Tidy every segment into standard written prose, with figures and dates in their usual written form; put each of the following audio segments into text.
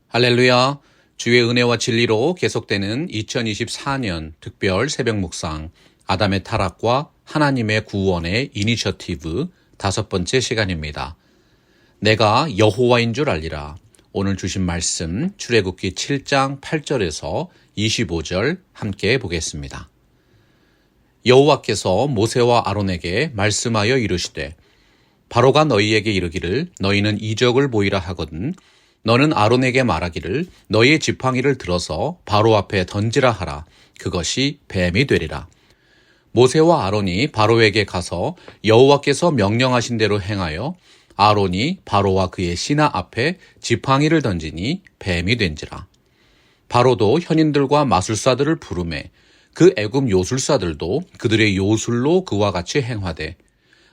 할렐루야. 주의 은혜와 진리로 계속되는 2024년 특별 새벽 묵상 아담의 타락과 하나님의 구원의 이니셔티브 5번째 시간입니다. 내가 여호와인 줄 알리라. 오늘 주신 말씀 출애굽기 7장 8절에서 25절 함께 보겠습니다. 여호와께서 모세와 아론에게 말씀하여 이르시되 바로가 너희에게 이르기를 너희는 이적을 보이라 하거든 너는 아론에게 말하기를 너희의 지팡이를 들어서 바로 앞에 던지라 하라. 그것이 뱀이 되리라. 모세와 아론이 바로에게 가서 여호와께서 명령하신 대로 행하여 아론이 바로와 그의 신하 앞에 지팡이를 던지니 뱀이 된지라. 바로도 현인들과 마술사들을 부르매 그 애굽 요술사들도 그들의 요술로 그와 같이 행하되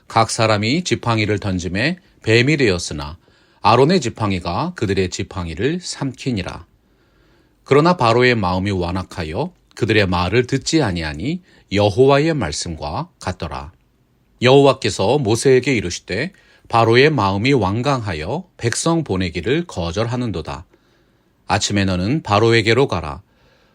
각 사람이 지팡이를 던짐에 뱀이 되었으나 아론의 지팡이가 그들의 지팡이를 삼키니라. 그러나 바로의 마음이 완악하여 그들의 말을 듣지 아니하니 여호와의 말씀과 같더라. 여호와께서 모세에게 이르시되 바로의 마음이 완강하여 백성 보내기를 거절하는도다. 아침에 너는 바로에게로 가라.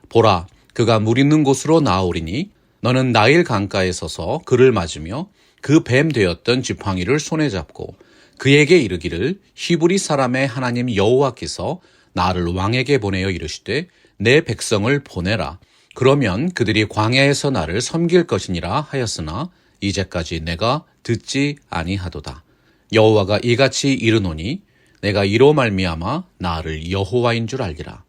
보라, 그가 물 있는 곳으로 나아오리니 너는 나일 강가에 서서 그를 맞으며 그 뱀 되었던 지팡이를 손에 잡고 그에게 이르기를 히브리 사람의 하나님 여호와께서 나를 왕에게 보내어 이르시되 내 백성을 보내라. 그러면 그들이 광야에서 나를 섬길 것이니라 하였으나 이제까지 내가 듣지 아니하도다. 여호와가 이같이 이르노니 내가 이로 말미암아 나를 여호와인 줄 알리라.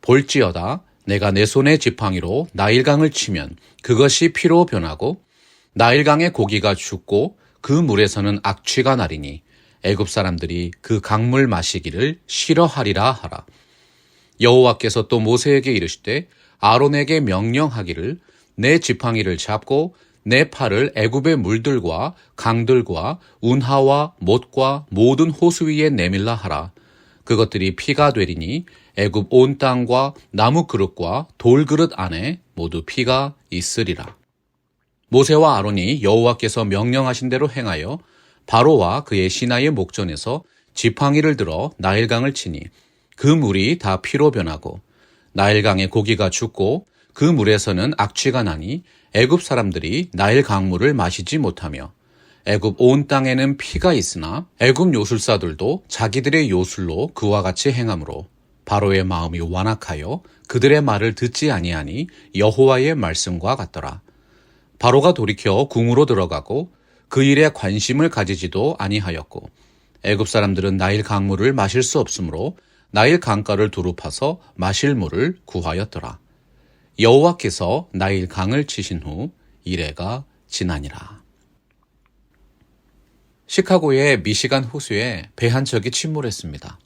볼지어다 내가 내 손의 지팡이로 나일강을 치면 그것이 피로 변하고 나일강의 고기가 죽고 그 물에서는 악취가 나리니 애굽 사람들이 그 강물 마시기를 싫어하리라 하라. 여호와께서 또 모세에게 이르시되 아론에게 명령하기를 내 지팡이를 잡고 내 팔을 애굽의 물들과 강들과 운하와 못과 모든 호수 위에 내밀라 하라. 그것들이 피가 되리니 애굽 온 땅과 나무 그릇과 돌 그릇 안에 모두 피가 있으리라. 모세와 아론이 여호와께서 명령하신 대로 행하여 바로와 그의 신하의 목전에서 지팡이를 들어 나일강을 치니 그 물이 다 피로 변하고 나일강의 고기가 죽고 그 물에서는 악취가 나니 애굽 사람들이 나일 강물을 마시지 못하며 애굽 온 땅에는 피가 있으나 애굽 요술사들도 자기들의 요술로 그와 같이 행하므로 바로의 마음이 완악하여 그들의 말을 듣지 아니하니 여호와의 말씀과 같더라. 바로가 돌이켜 궁으로 들어가고 그 일에 관심을 가지지도 아니하였고 애굽 사람들은 나일 강물을 마실 수 없으므로 나일 강가를 두루 파서 마실 물을 구하였더라. 여호와께서 나일 강을 치신 후 이래가 지나니라. 시카고의 미시간 호수에 배 한 척이 침몰했습니다.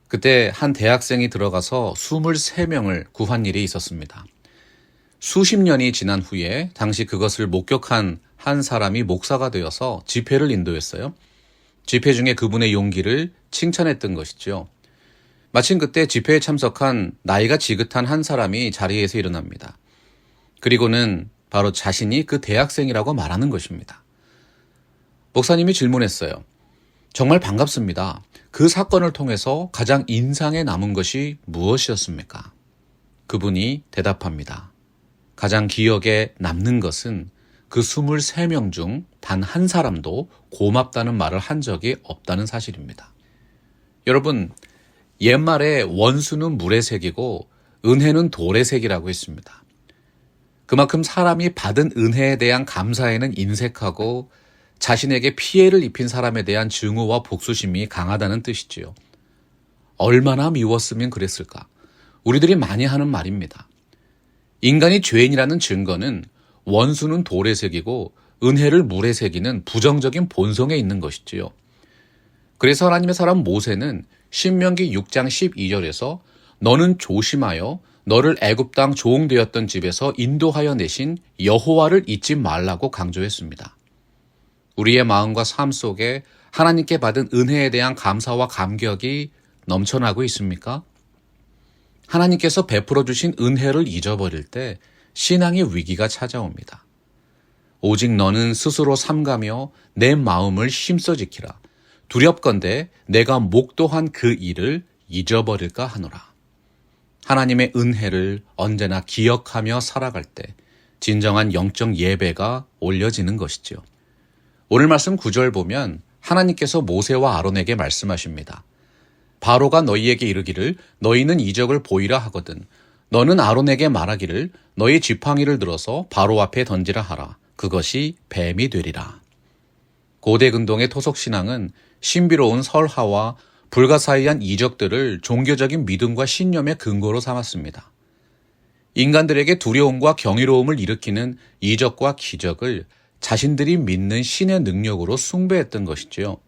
그때 한 대학생이 들어가서 23명을 구한 일이 있었습니다. 수십 년이 지난 후에 당시 그것을 목격한 한 사람이 목사가 되어서 집회를 인도했어요. 집회 중에 그분의 용기를 칭찬했던 것이죠. 마침 그때 집회에 참석한 나이가 지긋한 한 사람이 자리에서 일어납니다. 그리고는 바로 자신이 그 대학생이라고 말하는 것입니다. 목사님이 질문했어요. 정말 반갑습니다. 그 사건을 통해서 가장 인상에 남은 것이 무엇이었습니까? 그분이 대답합니다. 가장 기억에 남는 것은 그 23명 중 단 한 사람도 고맙다는 말을 한 적이 없다는 사실입니다. 여러분, 옛말에 원수는 물의 색이고 은혜는 돌의 색이라고 했습니다. 그만큼 사람이 받은 은혜에 대한 감사에는 인색하고 자신에게 피해를 입힌 사람에 대한 증오와 복수심이 강하다는 뜻이지요. 얼마나 미웠으면 그랬을까? 우리들이 많이 하는 말입니다. 인간이 죄인이라는 증거는 원수는 돌의 색이고 은혜를 물의 색이는 부정적인 본성에 있는 것이지요. 그래서 하나님의 사람 모세는 신명기 6장 12절에서 너는 조심하여 너를 애굽 땅 종되었던 집에서 인도하여 내신 여호와를 잊지 말라고 강조했습니다. 우리의 마음과 삶 속에 하나님께 받은 은혜에 대한 감사와 감격이 넘쳐나고 있습니까? 하나님께서 베풀어 주신 은혜를 잊어버릴 때 신앙의 위기가 찾아옵니다. 오직 너는 스스로 삼가며 내 마음을 힘써 지키라. 두렵건대 내가 목도한 그 일을 잊어버릴까 하노라. 하나님의 은혜를 언제나 기억하며 살아갈 때 진정한 영적 예배가 올려지는 것이죠. 오늘 말씀 9절 보면 하나님께서 모세와 아론에게 말씀하십니다. 바로가 너희에게 이르기를 너희는 이적을 보이라 하거든 너는 아론에게 말하기를 너희 지팡이를 들어서 바로 앞에 던지라 하라. 그것이 뱀이 되리라. 고대 근동의 토속신앙은 신비로운 설화와 불가사의한 이적들을 종교적인 믿음과 신념의 근거로 삼았습니다. 인간들에게 두려움과 경이로움을 일으키는 이적과 기적을 자신들이 믿는 신의 능력으로 숭배했던 것이지요.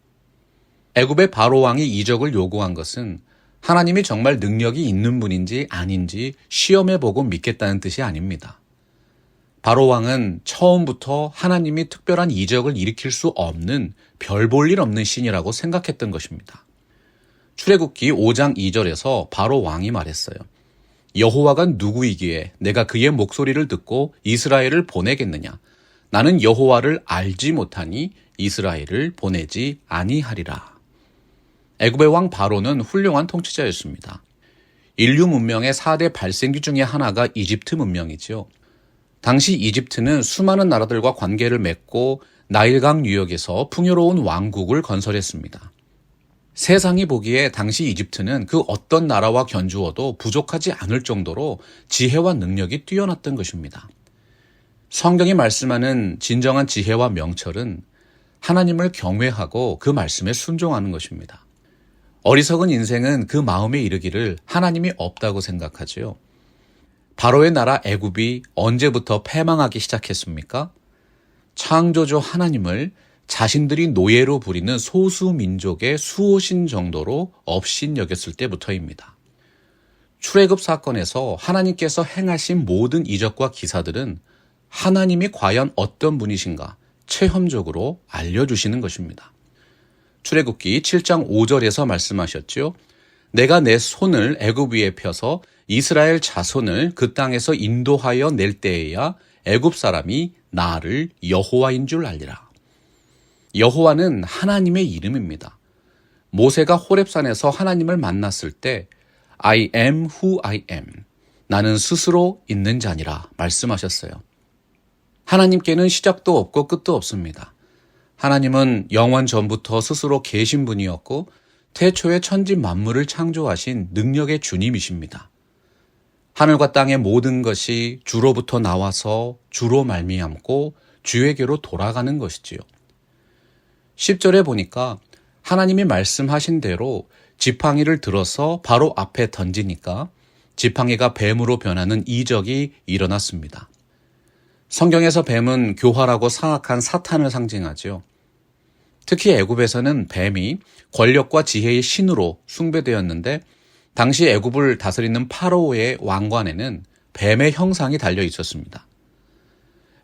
애굽의 바로 왕이 이적을 요구한 것은 하나님이 정말 능력이 있는 분인지 아닌지 시험해보고 믿겠다는 뜻이 아닙니다. 바로 왕은 처음부터 하나님이 특별한 이적을 일으킬 수 없는 별 볼 일 없는 신이라고 생각했던 것입니다. 출애굽기 5장 2절에서 바로 왕이 말했어요. 여호와가 누구이기에 내가 그의 목소리를 듣고 이스라엘을 보내겠느냐. 나는 여호와를 알지 못하니 이스라엘을 보내지 아니하리라. 애굽의 왕 바로는 훌륭한 통치자였습니다. 인류 문명의 4대 발생기 중에 하나가 이집트 문명이죠. 당시 이집트는 수많은 나라들과 관계를 맺고 나일강 유역에서 풍요로운 왕국을 건설했습니다. 세상이 보기에 당시 이집트는 그 어떤 나라와 견주어도 부족하지 않을 정도로 지혜와 능력이 뛰어났던 것입니다. 성경이 말씀하는 진정한 지혜와 명철은 하나님을 경외하고 그 말씀에 순종하는 것입니다. 어리석은 인생은 그 마음에 이르기를 하나님이 없다고 생각하지요. 바로의 나라 애굽이 언제부터 패망하기 시작했습니까? 창조주 하나님을 자신들이 노예로 부리는 소수 민족의 수호신 정도로 업신여겼을 때부터입니다. 출애굽 사건에서 하나님께서 행하신 모든 이적과 기사들은 하나님이 과연 어떤 분이신가 체험적으로 알려주시는 것입니다. 출애굽기 7장 5절에서 말씀하셨죠. 내가 내 손을 애굽 위에 펴서 이스라엘 자손을 그 땅에서 인도하여 낼 때에야 애굽 사람이 나를 여호와인 줄 알리라. 여호와는 하나님의 이름입니다. 모세가 호렙산에서 하나님을 만났을 때 I am who I am. 나는 스스로 있는 자니라 말씀하셨어요. 하나님께는 시작도 없고 끝도 없습니다. 하나님은 영원 전부터 스스로 계신 분이었고 태초에 천지 만물을 창조하신 능력의 주님이십니다. 하늘과 땅의 모든 것이 주로부터 나와서 주로 말미암고 주에게로 돌아가는 것이지요. 10절에 보니까 하나님이 말씀하신 대로 지팡이를 들어서 바로 앞에 던지니까 지팡이가 뱀으로 변하는 이적이 일어났습니다. 성경에서 뱀은 교활하고 사악한 사탄을 상징하지요. 특히 애굽에서는 뱀이 권력과 지혜의 신으로 숭배되었는데 당시 애굽을 다스리는 파로의 왕관에는 뱀의 형상이 달려 있었습니다.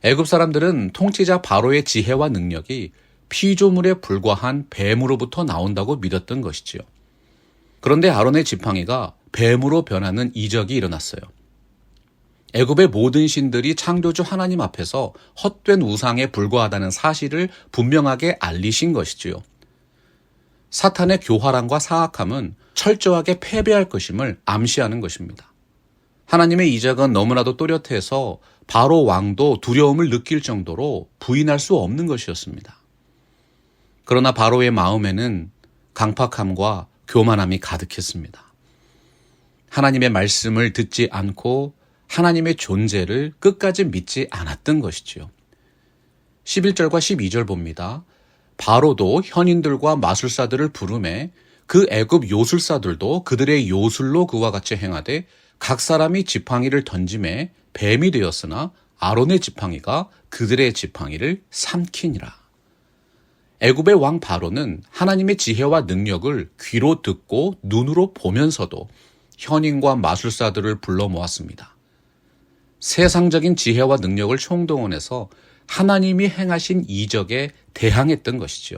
애굽 사람들은 통치자 바로의 지혜와 능력이 피조물에 불과한 뱀으로부터 나온다고 믿었던 것이지요. 그런데 아론의 지팡이가 뱀으로 변하는 이적이 일어났어요. 애굽의 모든 신들이 창조주 하나님 앞에서 헛된 우상에 불과하다는 사실을 분명하게 알리신 것이지요. 사탄의 교활함과 사악함은 철저하게 패배할 것임을 암시하는 것입니다. 하나님의 이적은 너무나도 또렷해서 바로 왕도 두려움을 느낄 정도로 부인할 수 없는 것이었습니다. 그러나 바로의 마음에는 강팍함과 교만함이 가득했습니다. 하나님의 말씀을 듣지 않고 하나님의 존재를 끝까지 믿지 않았던 것이지요. 11절과 12절 봅니다. 바로도 현인들과 마술사들을 부르매 그 애굽 요술사들도 그들의 요술로 그와 같이 행하되 각 사람이 지팡이를 던짐에 뱀이 되었으나 아론의 지팡이가 그들의 지팡이를 삼키니라. 애굽의 왕 바로는 하나님의 지혜와 능력을 귀로 듣고 눈으로 보면서도 현인과 마술사들을 불러 모았습니다. 세상적인 지혜와 능력을 총동원해서 하나님이 행하신 이적에 대항했던 것이죠.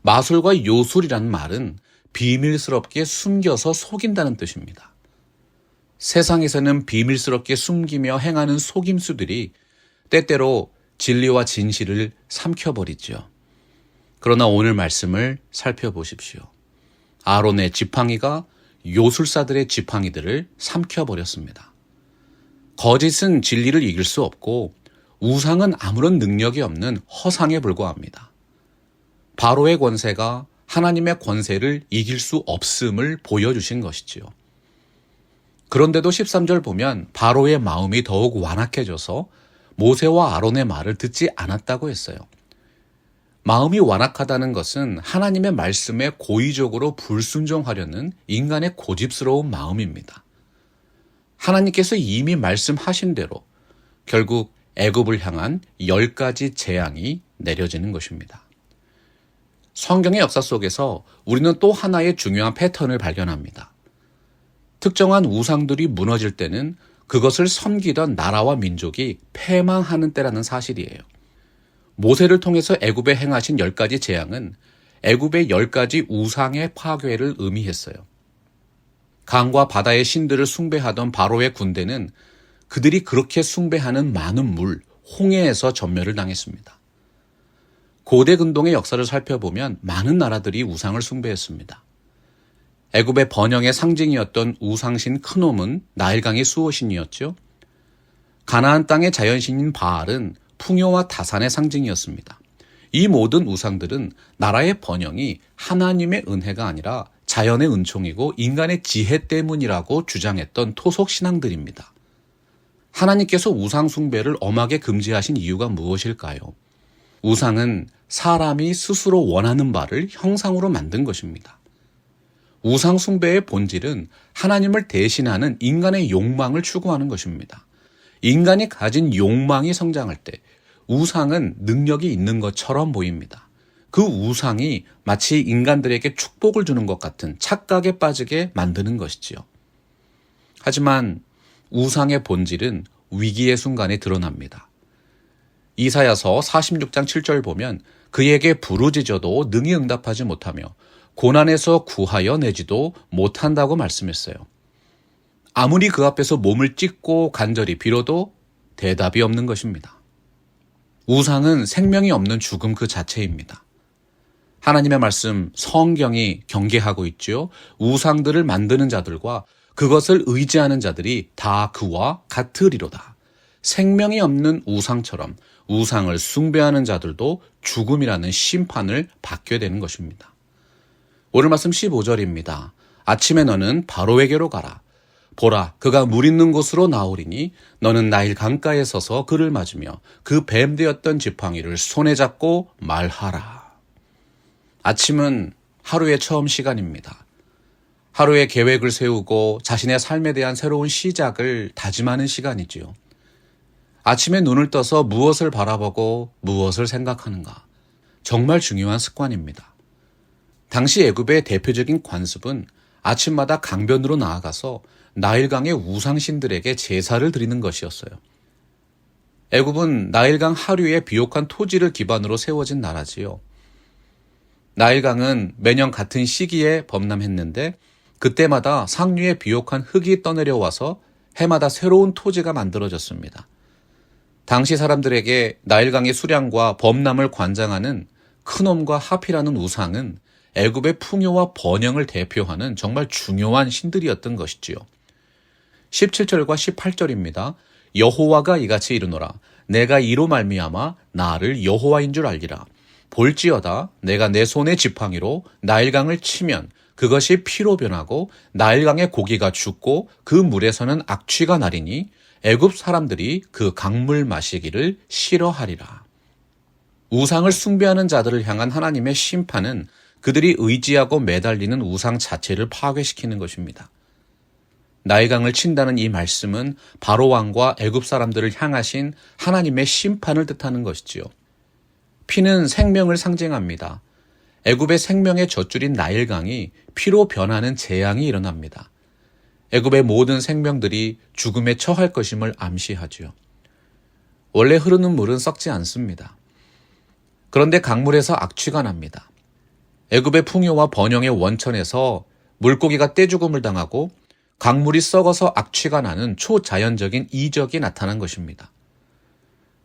마술과 요술이라는 말은 비밀스럽게 숨겨서 속인다는 뜻입니다. 세상에서는 비밀스럽게 숨기며 행하는 속임수들이 때때로 진리와 진실을 삼켜버리죠. 그러나 오늘 말씀을 살펴보십시오. 아론의 지팡이가 요술사들의 지팡이들을 삼켜버렸습니다. 거짓은 진리를 이길 수 없고 우상은 아무런 능력이 없는 허상에 불과합니다. 바로의 권세가 하나님의 권세를 이길 수 없음을 보여주신 것이지요. 그런데도 13절 보면 바로의 마음이 더욱 완악해져서 모세와 아론의 말을 듣지 않았다고 했어요. 마음이 완악하다는 것은 하나님의 말씀에 고의적으로 불순종하려는 인간의 고집스러운 마음입니다. 하나님께서 이미 말씀하신 대로 결국 애굽을 향한 10가지 재앙이 내려지는 것입니다. 성경의 역사 속에서 우리는 또 하나의 중요한 패턴을 발견합니다. 특정한 우상들이 무너질 때는 그것을 섬기던 나라와 민족이 패망하는 때라는 사실이에요. 모세를 통해서 애굽에 행하신 10가지 재앙은 애굽의 10가지 우상의 파괴를 의미했어요. 강과 바다의 신들을 숭배하던 바로의 군대는 그들이 그렇게 숭배하는 많은 물, 홍해에서 전멸을 당했습니다. 고대 근동의 역사를 살펴보면 많은 나라들이 우상을 숭배했습니다. 애굽의 번영의 상징이었던 우상신 크놈은 나일강의 수호신이었죠. 가나안 땅의 자연신인 바알은 풍요와 다산의 상징이었습니다. 이 모든 우상들은 나라의 번영이 하나님의 은혜가 아니라 자연의 은총이고 인간의 지혜 때문이라고 주장했던 토속 신앙들입니다. 하나님께서 우상 숭배를 엄하게 금지하신 이유가 무엇일까요? 우상은 사람이 스스로 원하는 바를 형상으로 만든 것입니다. 우상 숭배의 본질은 하나님을 대신하는 인간의 욕망을 추구하는 것입니다. 인간이 가진 욕망이 성장할 때 우상은 능력이 있는 것처럼 보입니다. 그 우상이 마치 인간들에게 축복을 주는 것 같은 착각에 빠지게 만드는 것이지요. 하지만 우상의 본질은 위기의 순간에 드러납니다. 이사야서 46장 7절 보면 그에게 부르짖어도 능히 응답하지 못하며 고난에서 구하여 내지도 못한다고 말씀했어요. 아무리 그 앞에서 몸을 찢고 간절히 빌어도 대답이 없는 것입니다. 우상은 생명이 없는 죽음 그 자체입니다. 하나님의 말씀 성경이 경계하고 있지요. 우상들을 만드는 자들과 그것을 의지하는 자들이 다 그와 같으리로다. 생명이 없는 우상처럼 우상을 숭배하는 자들도 죽음이라는 심판을 받게 되는 것입니다. 오늘 말씀 15절입니다. 아침에 너는 바로에게로 가라. 보라, 그가 물 있는 곳으로 나오리니 너는 나일 강가에 서서 그를 맞으며 그 뱀되었던 지팡이를 손에 잡고 말하라. 아침은 하루의 처음 시간입니다. 하루의 계획을 세우고 자신의 삶에 대한 새로운 시작을 다짐하는 시간이지요. 아침에 눈을 떠서 무엇을 바라보고 무엇을 생각하는가. 정말 중요한 습관입니다. 당시 애굽의 대표적인 관습은 아침마다 강변으로 나아가서 나일강의 우상신들에게 제사를 드리는 것이었어요. 애굽은 나일강 하류의 비옥한 토지를 기반으로 세워진 나라지요. 나일강은 매년 같은 시기에 범람했는데 그때마다 상류의 비옥한 흙이 떠내려와서 해마다 새로운 토지가 만들어졌습니다. 당시 사람들에게 나일강의 수량과 범람을 관장하는 크놈과 하피라는 우상은 애굽의 풍요와 번영을 대표하는 정말 중요한 신들이었던 것이지요. 17절과 18절입니다. 여호와가 이같이 이르노라. 내가 이로 말미암아 나를 여호와인 줄 알리라. 볼지어다 내가 내 손의 지팡이로 나일강을 치면 그것이 피로 변하고 나일강의 고기가 죽고 그 물에서는 악취가 나리니 애굽 사람들이 그 강물 마시기를 싫어하리라. 우상을 숭배하는 자들을 향한 하나님의 심판은 그들이 의지하고 매달리는 우상 자체를 파괴시키는 것입니다. 나일강을 친다는 이 말씀은 바로 왕과 애굽 사람들을 향하신 하나님의 심판을 뜻하는 것이지요. 피는 생명을 상징합니다. 애굽의 생명의 젖줄인 나일강이 피로 변하는 재앙이 일어납니다. 애굽의 모든 생명들이 죽음에 처할 것임을 암시하지요. 원래 흐르는 물은 썩지 않습니다. 그런데 강물에서 악취가 납니다. 애굽의 풍요와 번영의 원천에서 물고기가 떼죽음을 당하고 강물이 썩어서 악취가 나는 초자연적인 이적이 나타난 것입니다.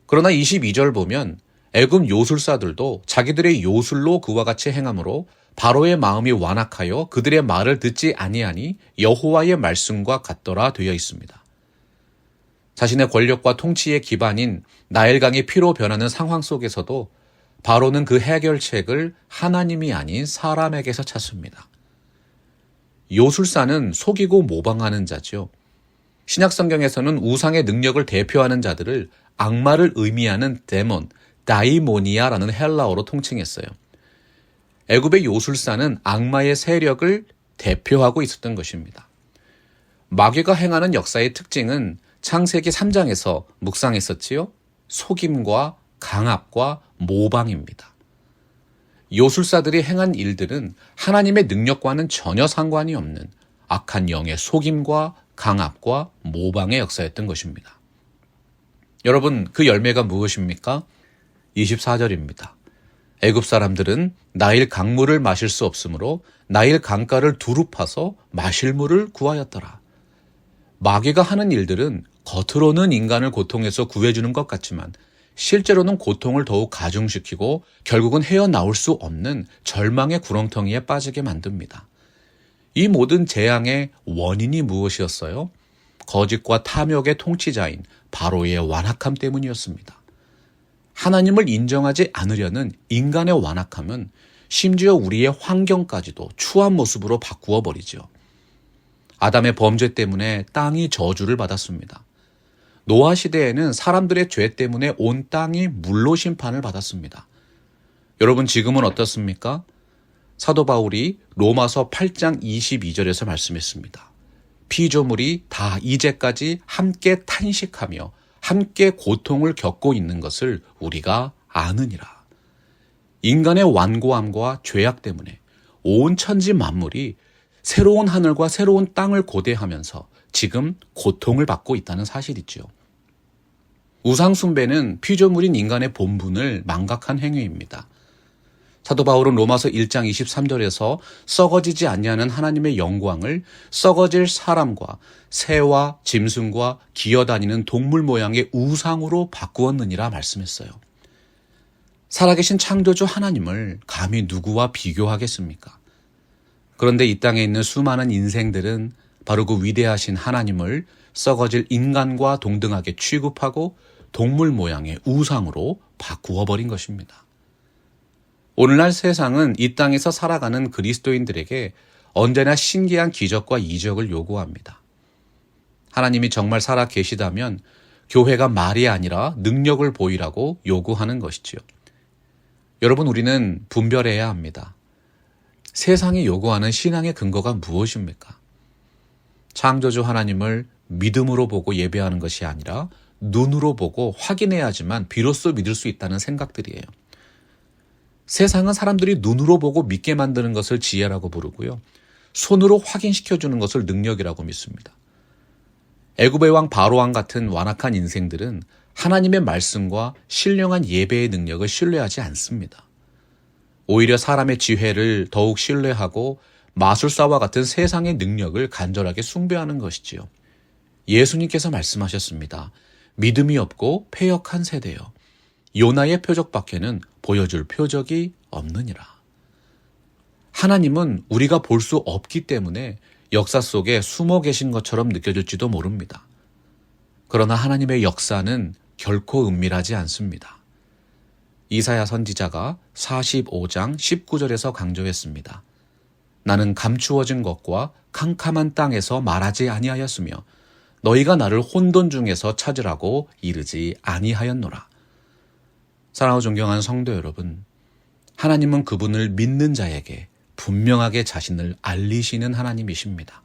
그러나 22절 보면 애굽 요술사들도 자기들의 요술로 그와 같이 행함으로 바로의 마음이 완악하여 그들의 말을 듣지 아니하니 여호와의 말씀과 같더라 되어 있습니다. 자신의 권력과 통치의 기반인 나일강이 피로 변하는 상황 속에서도 바로는 그 해결책을 하나님이 아닌 사람에게서 찾습니다. 요술사는 속이고 모방하는 자죠. 신약 성경에서는 우상의 능력을 대표하는 자들을 악마를 의미하는 데몬, 다이모니아라는 헬라어로 통칭했어요. 애굽의 요술사는 악마의 세력을 대표하고 있었던 것입니다. 마귀가 행하는 역사의 특징은 창세기 3장에서 묵상했었지요. 속임과 강압과 모방입니다. 요술사들이 행한 일들은 하나님의 능력과는 전혀 상관이 없는 악한 영의 속임과 강압과 모방의 역사였던 것입니다. 여러분, 그 열매가 무엇입니까? 24절입니다. 애굽 사람들은 나일 강물을 마실 수 없으므로 나일 강가를 두루 파서 마실 물을 구하였더라. 마귀가 하는 일들은 겉으로는 인간을 고통에서 구해주는 것 같지만 실제로는 고통을 더욱 가중시키고 결국은 헤어나올 수 없는 절망의 구렁텅이에 빠지게 만듭니다. 이 모든 재앙의 원인이 무엇이었어요? 거짓과 탐욕의 통치자인 바로의 완악함 때문이었습니다. 하나님을 인정하지 않으려는 인간의 완악함은 심지어 우리의 환경까지도 추한 모습으로 바꾸어 버리죠. 아담의 범죄 때문에 땅이 저주를 받았습니다. 노아 시대에는 사람들의 죄 때문에 온 땅이 물로 심판을 받았습니다. 여러분, 지금은 어떻습니까? 사도 바울이 로마서 8장 22절에서 말씀했습니다. 피조물이 다 이제까지 함께 탄식하며 함께 고통을 겪고 있는 것을 우리가 아느니라. 인간의 완고함과 죄악 때문에 온 천지 만물이 새로운 하늘과 새로운 땅을 고대하면서 지금 고통을 받고 있다는 사실이지요. 우상 숭배는 피조물인 인간의 본분을 망각한 행위입니다. 사도 바울은 로마서 1장 23절에서 썩어지지 아니하는 하나님의 영광을 썩어질 사람과 새와 짐승과 기어다니는 동물 모양의 우상으로 바꾸었느니라 말씀했어요. 살아계신 창조주 하나님을 감히 누구와 비교하겠습니까? 그런데 이 땅에 있는 수많은 인생들은 바로 그 위대하신 하나님을 썩어질 인간과 동등하게 취급하고 동물 모양의 우상으로 바꾸어 버린 것입니다. 오늘날 세상은 이 땅에서 살아가는 그리스도인들에게 언제나 신기한 기적과 이적을 요구합니다. 하나님이 정말 살아 계시다면 교회가 말이 아니라 능력을 보이라고 요구하는 것이지요. 여러분, 우리는 분별해야 합니다. 세상이 요구하는 신앙의 근거가 무엇입니까? 창조주 하나님을 믿음으로 보고 예배하는 것이 아니라 눈으로 보고 확인해야지만 비로소 믿을 수 있다는 생각들이에요. 세상은 사람들이 눈으로 보고 믿게 만드는 것을 지혜라고 부르고요. 손으로 확인시켜주는 것을 능력이라고 믿습니다. 애굽의 왕 바로왕 같은 완악한 인생들은 하나님의 말씀과 신령한 예배의 능력을 신뢰하지 않습니다. 오히려 사람의 지혜를 더욱 신뢰하고 마술사와 같은 세상의 능력을 간절하게 숭배하는 것이지요. 예수님께서 말씀하셨습니다. 믿음이 없고 패역한 세대여. 요나의 표적밖에는 보여줄 표적이 없느니라. 하나님은 우리가 볼 수 없기 때문에 역사 속에 숨어 계신 것처럼 느껴질지도 모릅니다. 그러나 하나님의 역사는 결코 은밀하지 않습니다. 이사야 선지자가 45장 19절에서 강조했습니다. 나는 감추어진 것과 캄캄한 땅에서 말하지 아니하였으며 너희가 나를 혼돈 중에서 찾으라고 이르지 아니하였노라. 사랑하고 존경하는 성도 여러분, 하나님은 그분을 믿는 자에게 분명하게 자신을 알리시는 하나님이십니다.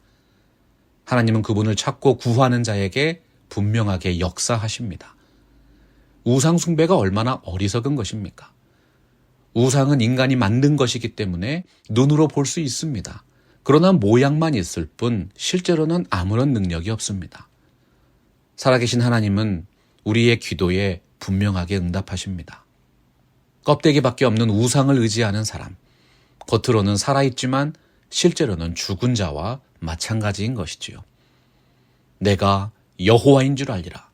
하나님은 그분을 찾고 구하는 자에게 분명하게 역사하십니다. 우상 숭배가 얼마나 어리석은 것입니까? 우상은 인간이 만든 것이기 때문에 눈으로 볼 수 있습니다. 그러나 모양만 있을 뿐 실제로는 아무런 능력이 없습니다. 살아계신 하나님은 우리의 기도에 분명하게 응답하십니다. 껍데기밖에 없는 우상을 의지하는 사람, 겉으로는 살아있지만 실제로는 죽은 자와 마찬가지인 것이지요. 내가 여호와인 줄 알리라.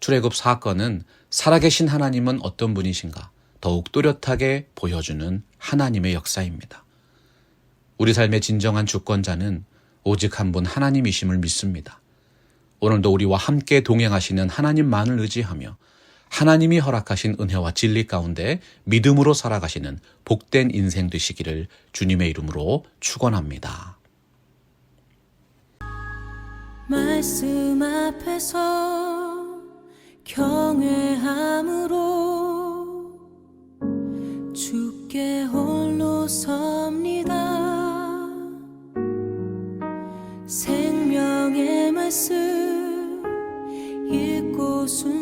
출애굽 사건은 살아계신 하나님은 어떤 분이신가 더욱 또렷하게 보여주는 하나님의 역사입니다. 우리 삶의 진정한 주권자는 오직 한 분 하나님이심을 믿습니다. 오늘도 우리와 함께 동행하시는 하나님만을 의지하며 하나님이 허락하신 은혜와 진리 가운데 믿음으로 살아가시는 복된 인생 되시기를 주님의 이름으로 축원합니다. 말씀 앞에서 경외함으로 주께 홀로 섭니다. 생명의 말씀 읽고 순